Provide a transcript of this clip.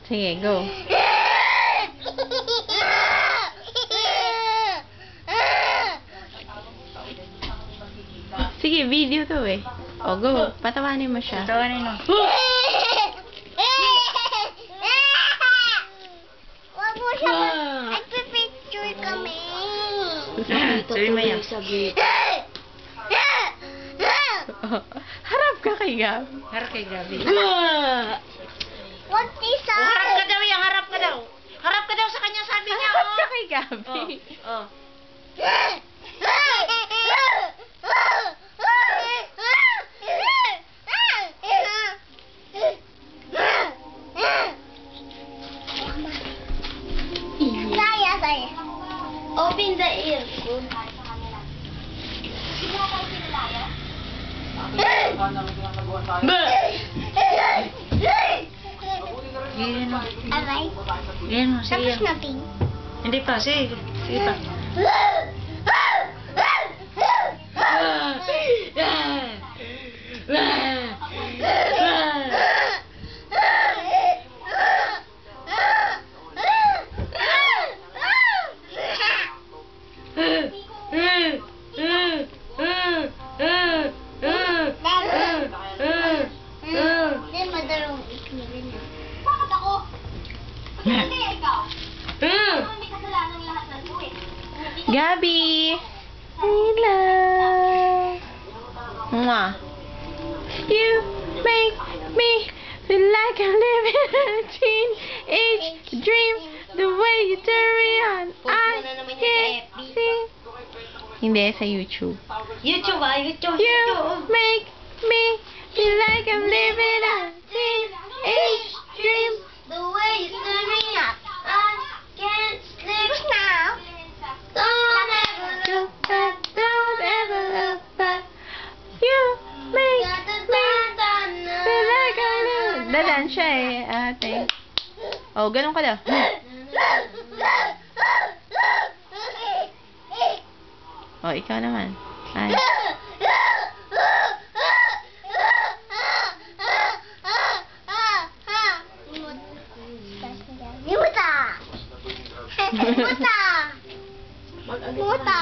Sige, go. Sige, video to eh. O, go. Patawanin mo siya. Patawanin mo. Wag mo siya nagpipicture kami. Sabi mo yan. Harap ka kay Gab. Harap kay Gabi. Wag tisa. Harap ka daw yan, harap ka daw. Harap ka daw sa kanya, sabi niya. Harap ka kay Gabi. Oh. Saya. Open the ear. Ganyan mo. Aray. Ganyan mo, sige. Tapos na, Ping. Hindi pa, sige. Sige pa. Hindi, madarong ikmirin na. Bakit ako? Hindi, ikaw. May kasalanan lahat ng tuwid. Gabi! Hello! Mwah! You make me feel like I'm living a teenage dream. The way you turn me on, I can't see. Hindi, sa YouTube. YouTube YouTube. You make me feel like I'm living a teenage dream. The way you turn me up, I can't sleep now. Don't ever Look back, don't ever look back. You make me feel like I'm living. Dadan siya eh, ate. Oh, ganun ka daw. Oh, ikaw naman. Ay. Muta! Muta! Muta!